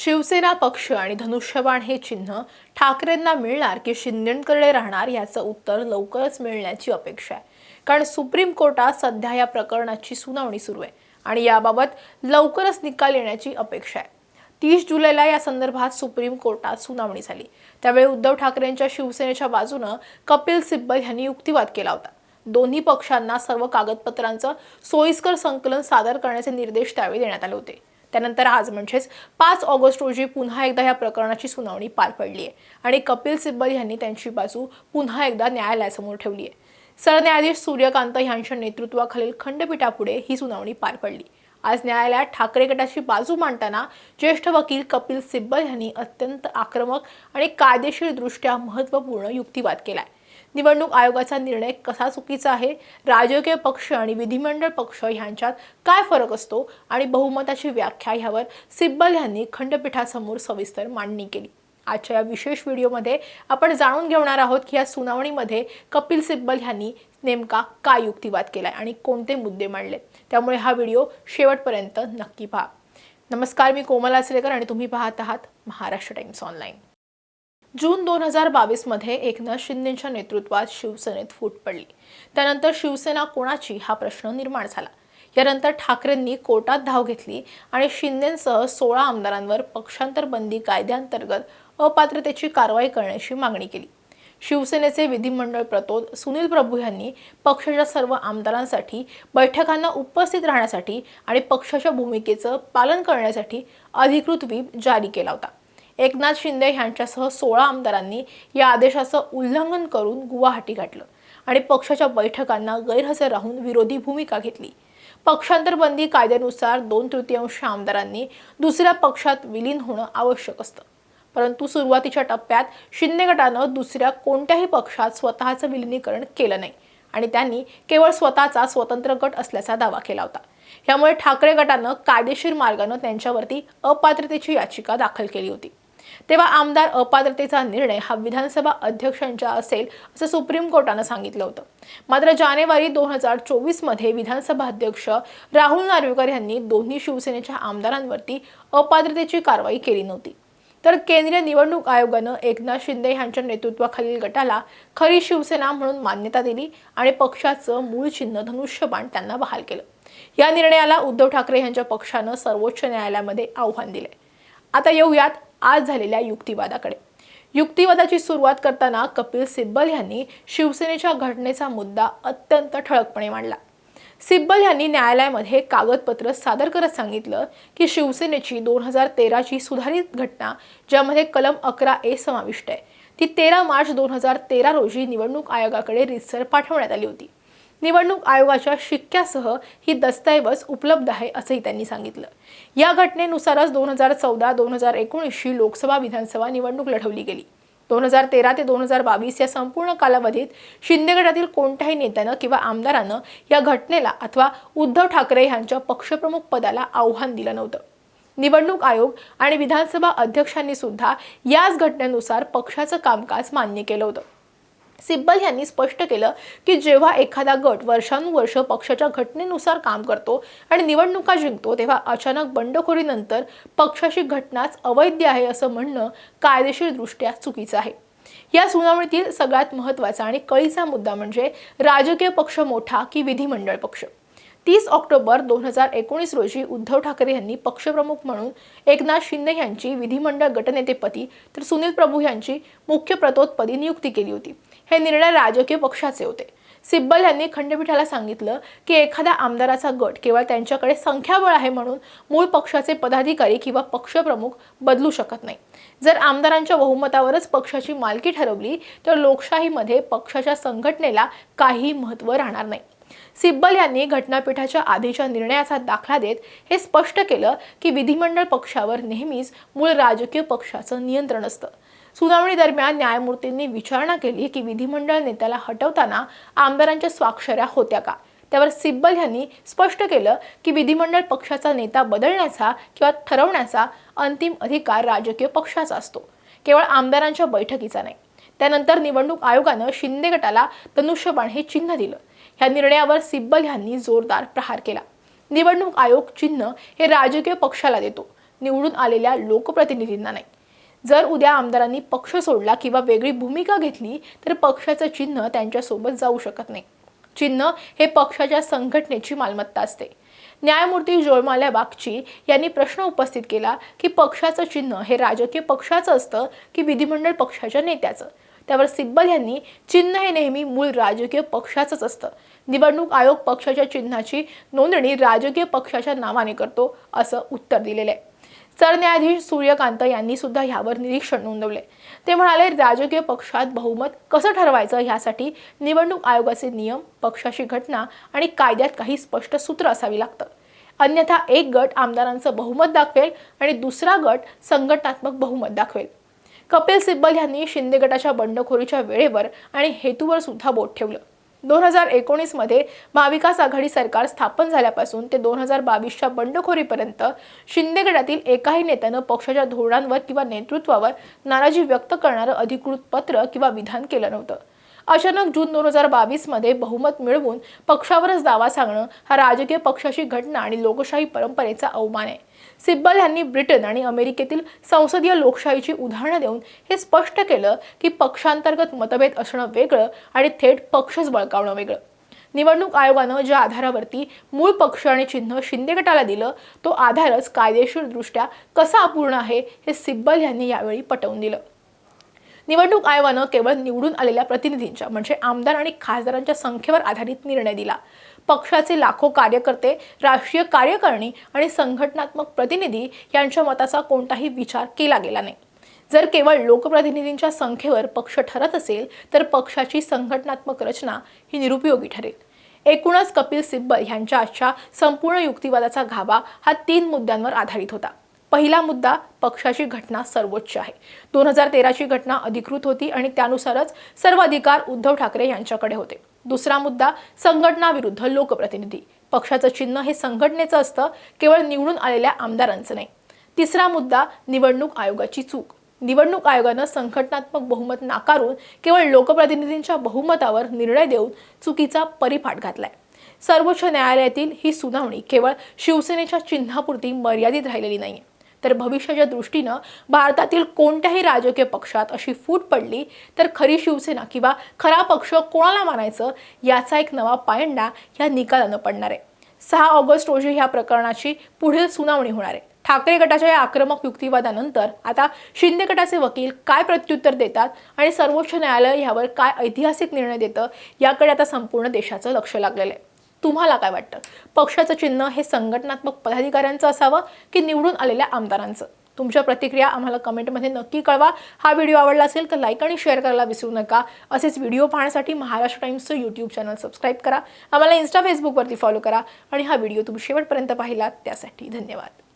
शिवसेना पक्ष आणि धनुष्यबाण हे चिन्ह ठाकरेंना मिळणार की शिंदेंकडे राहणार याचं उत्तर लवकरच मिळण्याची अपेक्षा आहे। कारण सुप्रीम कोर्टात सध्या या प्रकरणाची सुनावणी सुरू आहे आणि याबाबत लवकरच निकाल येण्याची अपेक्षा आहे। 30 जुलैला या संदर्भात सुप्रीम कोर्टात सुनावणी झाली। त्यावेळी उद्धव ठाकरेंच्या शिवसेनेच्या बाजूने कपिल सिब्बल यांनी युक्तिवाद केला होता। दोन्ही पक्षांना सर्व कागदपत्रांचं सोयीस्कर संकलन सादर करण्याचे निर्देश त्यावेळी देण्यात आले होते। त्यानंतर आज म्हणजेच 5 ऑगस्ट रोजी पुन्हा एकदा या प्रकरणाची सुनावणी पार पडली आहे आणि कपिल सिब्बल यांनी त्यांची बाजू पुन्हा एकदा न्यायालयासमोर ठेवली आहे। सरन्यायाधीश सूर्यकांत यांच्या नेतृत्वाखालील खंडपीठापुढे ही सुनावणी पार पडली। आज न्यायालयात ठाकरे गटाची बाजू मांडताना ज्येष्ठ वकील कपिल सिब्बल यांनी अत्यंत आक्रमक आणि कायदेशीरदृष्ट्या महत्त्वपूर्ण युक्तिवाद केलाय। निवडणूक आयोगाचा निर्णय कसा चुकीचा आहे, राजकीय पक्ष आणि विधिमंडळ पक्ष यांच्यात काय फरक असतो आणि बहुमताची व्याख्या यावर सिब्बल यांनी खंडपीठासमोर सविस्तर मांडणी केली। आजच्या या विशेष व्हिडिओमध्ये आपण जाणून घेणार आहोत की या सुनावणीमध्ये कपिल सिब्बल यांनी नेमका काय युक्तिवाद केलाय आणि कोणते मुद्दे मांडले। त्यामुळे हा व्हिडिओ शेवटपर्यंत नक्की पहा। नमस्कार, मी कोमल आचरेकर आणि तुम्ही पाहत आहात महाराष्ट्र टाइम्स ऑनलाइन। जून 2022 मध्ये एकनाथ शिंदेच्या नेतृत्वात शिवसेनेत फूट पडली। त्यानंतर शिवसेना कोणाची हा प्रश्न निर्माण झाला। यानंतर ठाकरेंनी कोर्टात धाव घेतली आणि शिंदेंसह 16 आमदारांवर पक्षांतर बंदी कायद्याअंतर्गत अपात्रतेची कारवाई करण्याची मागणी केली। शिवसेनेचे विधिमंडळ प्रतोद सुनील प्रभू यांनी पक्षाच्या सर्व आमदारांसाठी बैठकांना उपस्थित राहण्यासाठी आणि पक्षाच्या भूमिकेचं पालन करण्यासाठी अधिकृत व्हीप जारी केला होता। एकनाथ शिंदे यांच्यासह 16 आमदारांनी या आदेशाचं उल्लंघन करून गुवाहाटी गाठलं आणि पक्षाच्या बैठकांना गैरहजर राहून विरोधी भूमिका घेतली। पक्षांतर बंदी कायद्यानुसार 2/3 आमदारांनी दुसऱ्या पक्षात विलीन होणं आवश्यक असतं, परंतु सुरुवातीच्या टप्प्यात शिंदे गटानं दुसऱ्या कोणत्याही पक्षात स्वतःचं विलीनीकरण केलं नाही आणि त्यांनी केवळ स्वतःचा स्वतंत्र गट असल्याचा दावा केला होता। यामुळे ठाकरे गटानं कायदेशीर मार्गाने त्यांच्यावरती अपात्रतेची याचिका दाखल केली होती। तेव्हा आमदार अपात्रतेचा निर्णय हा विधानसभा अध्यक्षांचा असेल असं सुप्रीम कोर्टानं सांगितलं होतं। मात्र जानेवारी 2024 मध्ये विधानसभा अध्यक्ष राहुल नार्वेकर यांनी दोन्ही शिवसेनेच्या आमदारांवरती अपात्रतेची कारवाई केली नव्हती। तर केंद्रीय निवडणूक आयोगानं एकनाथ शिंदे यांच्या नेतृत्वाखालील गटाला खरी शिवसेना म्हणून मान्यता दिली आणि पक्षाचं मूळ चिन्ह धनुष्यबाण त्यांना बहाल केलं। या निर्णयाला उद्धव ठाकरे यांच्या पक्षानं सर्वोच्च न्यायालयामध्ये आव्हान दिले। आता येऊयात आज झालेल्या युक्तिवादाकडे। युक्तिवादाची सुरुवात करताना कपिल सिब्बल यांनी शिवसेनेच्या घटनेचा मुद्दा अत्यंत ठळकपणे मांडला। सिब्बल यांनी न्यायालयामध्ये कागदपत्र सादर करत सांगितलं की शिवसेनेची 2013 ची सुधारित घटना, ज्यामध्ये कलम 11A समाविष्ट आहे, ती 13 मार्च 2013 रोजी निवडणूक आयोगाकडे रीतसर पाठवण्यात आली होती। निवडणूक आयोगाच्या शिक्क्यासह ही दस्तऐवज उपलब्ध आहे असंही त्यांनी सांगितलं। या घटनेनुसारच 2014-2019 ची लोकसभा विधानसभा निवडणूक लढवली गेली। 2013 ते 2022 या संपूर्ण कालावधीत शिंदे गटातील कोणत्याही नेत्यानं किंवा आमदारानं या घटनेला अथवा उद्धव ठाकरे यांच्या पक्षप्रमुख पदाला आव्हान दिलं नव्हतं। निवडणूक आयोग आणि विधानसभा अध्यक्षांनी सुद्धा याच घटनेनुसार पक्षाचं कामकाज मान्य केलं होतं। सिब्बल यांनी स्पष्ट केलं की जेव्हा एखादा गट वर्षानुवर्ष पक्षाच्या घटनेनुसार काम करतो आणि निवडणुका जिंकतो, तेव्हा अचानक बंडखोरीनंतर पक्षाची घटनाच अवैध आहे असं म्हणणं कायदेशीरदृष्ट्या चुकीचं आहे। या सुनावणीतील सगळ्यात महत्त्वाचा आणि कळीचा मुद्दा म्हणजे राजकीय पक्ष मोठा की विधिमंडळ पक्ष। 30 ऑक्टोबर 2019 रोजी उद्धव ठाकरे यांनी पक्षप्रमुख म्हणून एकनाथ शिंदे यांची विधिमंडळ गटनेतेपदी तर सुनील प्रभू यांची मुख्य प्रतोदपदी नियुक्ती केली होती। हे निर्णय राजकीय पक्षाचे होते। सिब्बल यांनी खंडपीठाला सांगितलं की एखाद्या आमदाराचा गट केवळ त्यांच्याकडे संख्याबळ आहे म्हणून मूळ पक्षाचे पदाधिकारी किंवा पक्षप्रमुख बदलू शकत नाही। जर आमदारांच्या बहुमतावरच पक्षाची मालकी ठरवली तर लोकशाहीमध्ये पक्षाच्या संघटनेला काही महत्त्व राहणार नाही। सिब्बल यांनी घटनापीठाच्या आधीच्या निर्णयाचा दाखला देत हे स्पष्ट केलं की विधिमंडळ पक्षावर नेहमीच मूळ राजकीय पक्षाचं नियंत्रण असतं। सुनावणी दरम्यान न्यायमूर्तींनी विचारणा केली की विधिमंडळ नेत्याला हटवताना आमदारांच्या स्वाक्षऱ्या होत्या का। त्यावर सिब्बल यांनी स्पष्ट केलं की विधिमंडळ पक्षाचा नेता बदलण्याचा किंवा ठरवण्याचा अंतिम अधिकार राजकीय पक्षाचा असतो, केवळ आमदारांच्या बैठकीचा नाही। त्यानंतर निवडणूक आयोगानं शिंदे गटाला धनुष्यबाण हे चिन्ह दिलं। या निर्णयावर सिब्बल यांनी जोरदार प्रहार केला। निवडणूक आयोग चिन्ह हे राजकीय पक्षाला देतो, निवडून आलेल्या लोकप्रतिनिधींना नाही. जर उद्या आमदारांनी पक्ष सोडला किंवा वेगळी भूमिका घेतली तर पक्षाचं चिन्ह त्यांच्यासोबत जाऊ शकत नाही. चिन्ह हे पक्षाच्या संघटनेची मालमत्ता असते. न्यायमूर्ती जोयमाल्या बागची यांनी प्रश्न उपस्थित केला की पक्षाचं चिन्ह हे राजकीय पक्षाचं असतं की विधिमंडळ पक्षाच्या नेत्याचं. त्यावर सिब्बल यांनी चिन्ह हे नेहमी मूळ राजकीय पक्षाचंच असतं. निवडणूक आयोग पक्षाच्या चिन्हाची नोंदणी राजकीय पक्षाच्या नावाने करतो असं उत्तर दिलेलं आहे. सरन्यायाधीश सूर्यकांत यांनी सुद्धा यावर निरीक्षण नोंदवले. ते म्हणाले, राजकीय पक्षात बहुमत कसं ठरवायचं यासाठी निवडणूक आयोगाचे नियम, पक्षाची घटना आणि कायद्यात काही स्पष्ट सूत्र असावी लागतं. अन्यथा एक गट आमदारांचं बहुमत दाखवेल आणि दुसरा गट संघटनात्मक बहुमत दाखवेल. कपिल सिब्बल यांनी शिंदे गटाच्या बंडखोरीच्या वेळेवर आणि हेतूवर सुद्धा बोट ठेवलं. 2019 मध्ये महाविकास आघाडी सरकार स्थापन झाल्यापासून ते 2022च्या बंडखोरीपर्यंत शिंदे गटातील एकाही नेत्यानं पक्षाच्या धोरणांवर किंवा नेतृत्वावर नाराजी व्यक्त करणारं अधिकृत पत्र किंवा विधान केलं नव्हतं. अचानक जून 2022 मध्ये बहुमत मिळवून पक्षावरच दावा सांगणं हा राजकीय पक्षाची घटना आणि लोकशाही परंपरेचा अवमान आहे. सिब्बल यांनी ब्रिटन आणि अमेरिकेतील संसदीय लोकशाहीची उदाहरणं देऊन हे स्पष्ट केलं की पक्षांतर्गत मतभेद असणं वेगळं आणि थेट पक्षच बळकावणं वेगळं. निवडणूक आयोगानं ज्या आधारावरती मूळ पक्ष आणि चिन्ह शिंदे गटाला दिलं तो आधारच कायदेशीरदृष्ट्या कसा अपूर्ण आहे हे सिब्बल यांनी यावेळी पटवून दिलं. निवडणूक आयोगानं केवळ निवडून आलेल्या प्रतिनिधींच्या म्हणजे आमदार आणि खासदारांच्या संख्येवर आधारित निर्णय दिला. पक्षाचे लाखो कार्यकर्ते, राष्ट्रीय कार्यकारिणी आणि संघटनात्मक प्रतिनिधी यांच्या मताचा कोणताही विचार केला गेला नाही. जर केवळ लोकप्रतिनिधींच्या संख्येवर पक्ष ठरत असेल तर पक्षाची संघटनात्मक रचना ही निरुपयोगी ठरेल. एकूणच कपिल सिब्बल यांच्या आजच्या संपूर्ण युक्तिवादाचा गाभा हा 3 मुद्द्यांवर आधारित होता. पहिला मुद्दा, पक्षाची घटना सर्वोच्च आहे. 2013ची घटना अधिकृत होती आणि त्यानुसारच सर्व अधिकार उद्धव ठाकरे यांच्याकडे होते. दुसरा मुद्दा, संघटना विरुद्ध लोकप्रतिनिधी. पक्षाचं चिन्ह हे संघटनेचं असतं, केवळ निवडून आलेल्या आमदारांचं नाही. तिसरा मुद्दा, निवडणूक आयोगाची चूक. निवडणूक आयोगानं संघटनात्मक बहुमत नाकारून केवळ लोकप्रतिनिधींच्या बहुमतावर निर्णय देऊन चुकीचा परिपाठ घातलाय. सर्वोच्च न्यायालयातील ही सुनावणी केवळ शिवसेनेच्या चिन्हापुरती मर्यादित राहिलेली नाहीये, तर भविष्याच्या दृष्टीनं भारतातील कोणत्याही राजकीय पक्षात अशी फूट पडली तर खरी शिवसेना किंवा खरा पक्ष कोणाला मानायचं याचा एक नवा पायंडा या निकालानं पडणार आहे. 6 ऑगस्ट रोजी ह्या प्रकरणाची पुढील सुनावणी होणार आहे. ठाकरे गटाच्या या आक्रमक युक्तिवादानंतर आता शिंदे गटाचे वकील काय प्रत्युत्तर देतात आणि सर्वोच्च न्यायालय यावर काय ऐतिहासिक निर्णय देतं याकडे आता संपूर्ण देशाचं लक्ष लागलेलं आहे. तुम्हाला काय वाटतं? पक्षाचं चिन्ह हे संघटनात्मक पदाधिकाऱ्यांचं असावं की निवडून आलेल्या आमदारांचं? तुमच्या प्रतिक्रिया आम्हाला कमेंटमध्ये नक्की कळवा. हा व्हिडिओ आवडला असेल तर लाईक आणि शेअर करायला विसरू नका. असेच व्हिडिओ पाहण्यासाठी महाराष्ट्र टाइम्सचं यूट्यूब चॅनल सबस्क्राईब करा. आम्हाला इन्स्टा, फेसबुकवरती फॉलो करा आणि हा व्हिडिओ तुम्ही शेवटपर्यंत पाहिलात त्यासाठी धन्यवाद.